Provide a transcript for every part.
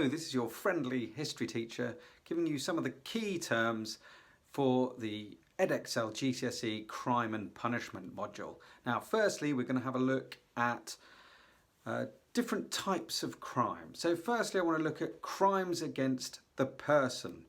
Hello, this is your friendly history teacher giving you some of the key terms for the Edexcel GCSE Crime and Punishment module. Now, firstly, we're going to have a look at different types of crime. So firstly, I want to look at crimes against the person.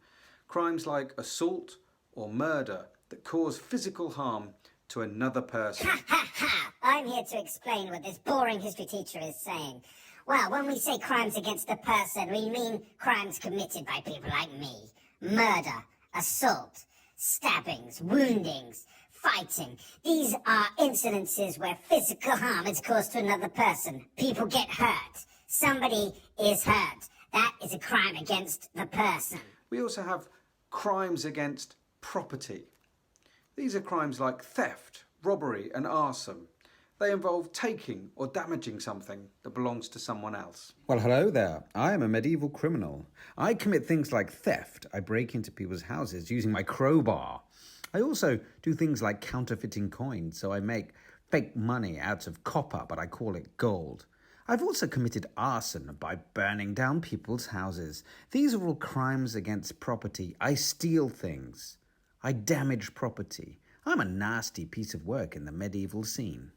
Crimes like assault or murder that cause physical harm to another person. Ha ha ha! I'm here to explain what this boring history teacher is saying. Well, when we say crimes against the person, we mean crimes committed by people like me. Murder, assault, stabbings, woundings, fighting. These are incidences where physical harm is caused to another person. People get hurt. Somebody is hurt. That is a crime against the person. We also have crimes against property. These are crimes like theft, robbery and arson. They involve taking or damaging something that belongs to someone else. Well, hello there. I am a medieval criminal. I commit things like theft. I break into people's houses using my crowbar. I also do things like counterfeiting coins, so I make fake money out of copper, but I call it gold. I've also committed arson by burning down people's houses. These are all crimes against property. I steal things. I damage property. I'm a nasty piece of work in the medieval scene.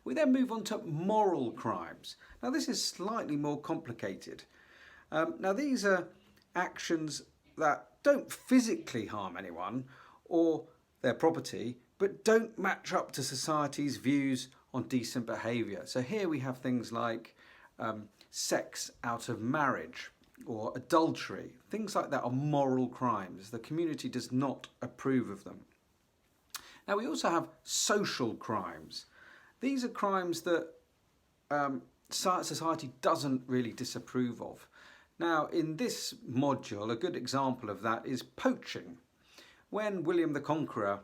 We then move on to moral crimes. Now this is slightly more complicated. Now these are actions that don't physically harm anyone or their property, but don't match up to society's views on decent behaviour. So here we have things like sex out of marriage or adultery. Things like that are moral crimes. The community does not approve of them. Now we also have social crimes. These are crimes that society doesn't really disapprove of. Now, in this module, a good example of that is poaching. When William the Conqueror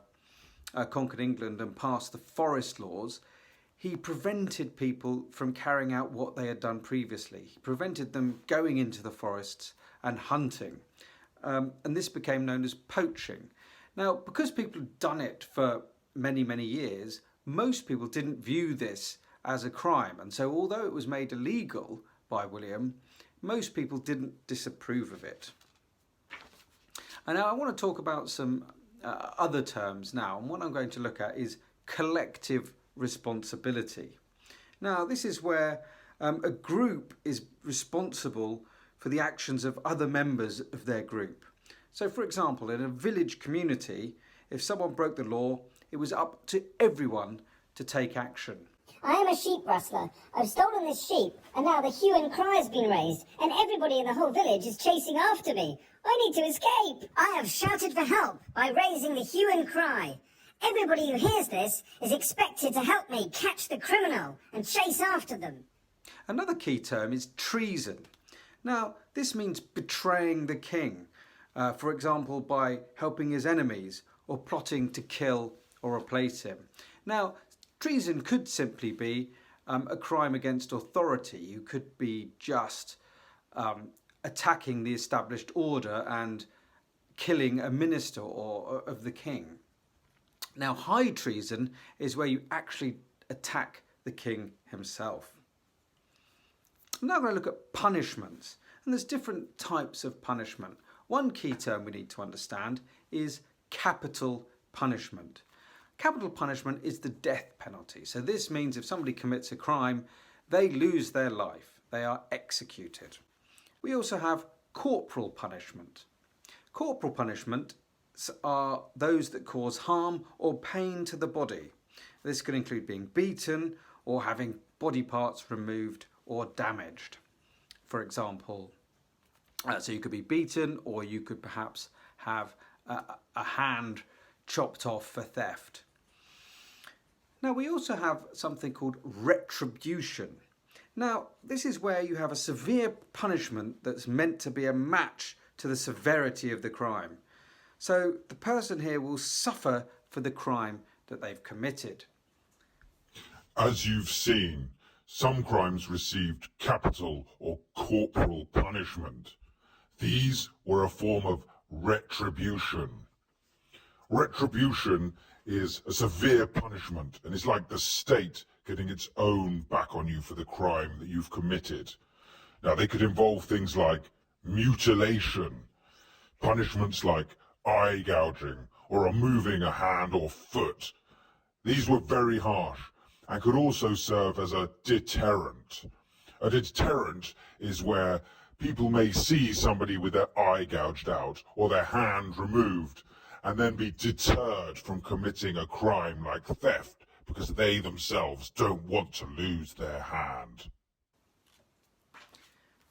conquered England and passed the forest laws, he prevented people from carrying out what they had done previously. He prevented them going into the forests and hunting. And this became known as poaching. Now, because people had done it for many, many years, most people didn't view this as a crime, and so although it was made illegal by William, most people didn't disapprove of it. And now I want to talk about some other terms now, and what I'm going to look at is collective responsibility. Now this is where a group is responsible for the actions of other members of their group. So for example, in a village community, if someone broke the law, it was up to everyone to take action. I am a sheep rustler. I've stolen this sheep, and now the hue and cry has been raised, and everybody in the whole village is chasing after me. I need to escape. I have shouted for help by raising the hue and cry. Everybody who hears this is expected to help me catch the criminal and chase after them. Another key term is treason. Now, this means betraying the king, for example, by helping his enemies or plotting to kill or replace him. Now, treason could simply be a crime against authority. You could be just attacking the established order and killing a minister or of the king. Now, high treason is where you actually attack the king himself. I'm now going to look at punishments, and there's different types of punishment. One key term we need to understand is capital punishment. Capital punishment is the death penalty. So this means if somebody commits a crime, they lose their life. They are executed. We also have corporal punishment. Corporal punishment are those that cause harm or pain to the body. This could include being beaten or having body parts removed or damaged. For example, so you could be beaten, or you could perhaps have a hand chopped off for theft. Now we also have something called retribution. Now this is where you have a severe punishment that's meant to be a match to the severity of the crime. So the person here will suffer for the crime that they've committed. As you've seen, some crimes received capital or corporal punishment. These were a form of retribution. Retribution is a severe punishment, and it's like the state getting its own back on you for the crime that you've committed. Now, they could involve things like mutilation, punishments like eye gouging, or removing a hand or foot. These were very harsh and could also serve as a deterrent. A deterrent is where people may see somebody with their eye gouged out or their hand removed and then be deterred from committing a crime like theft because they themselves don't want to lose their hand.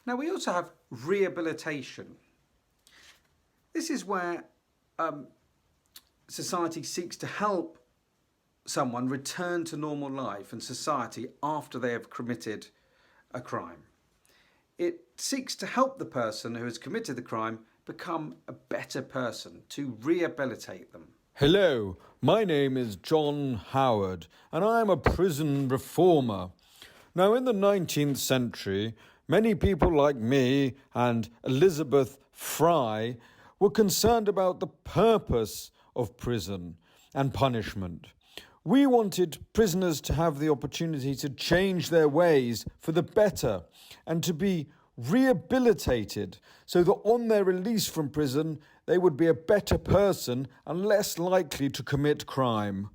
Now we also have rehabilitation. This is where society seeks to help someone return to normal life and society after they have committed a crime. It seeks to help the person who has committed the crime become a better person, to rehabilitate them. Hello, my name is John Howard and I am a prison reformer. Now in the 19th century, many people like me and Elizabeth Fry were concerned about the purpose of prison and punishment. We wanted prisoners to have the opportunity to change their ways for the better and to be rehabilitated so that on their release from prison they would be a better person and less likely to commit crime.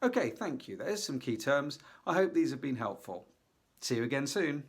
Okay, thank you. There's some key terms. I hope these have been helpful. See you again soon.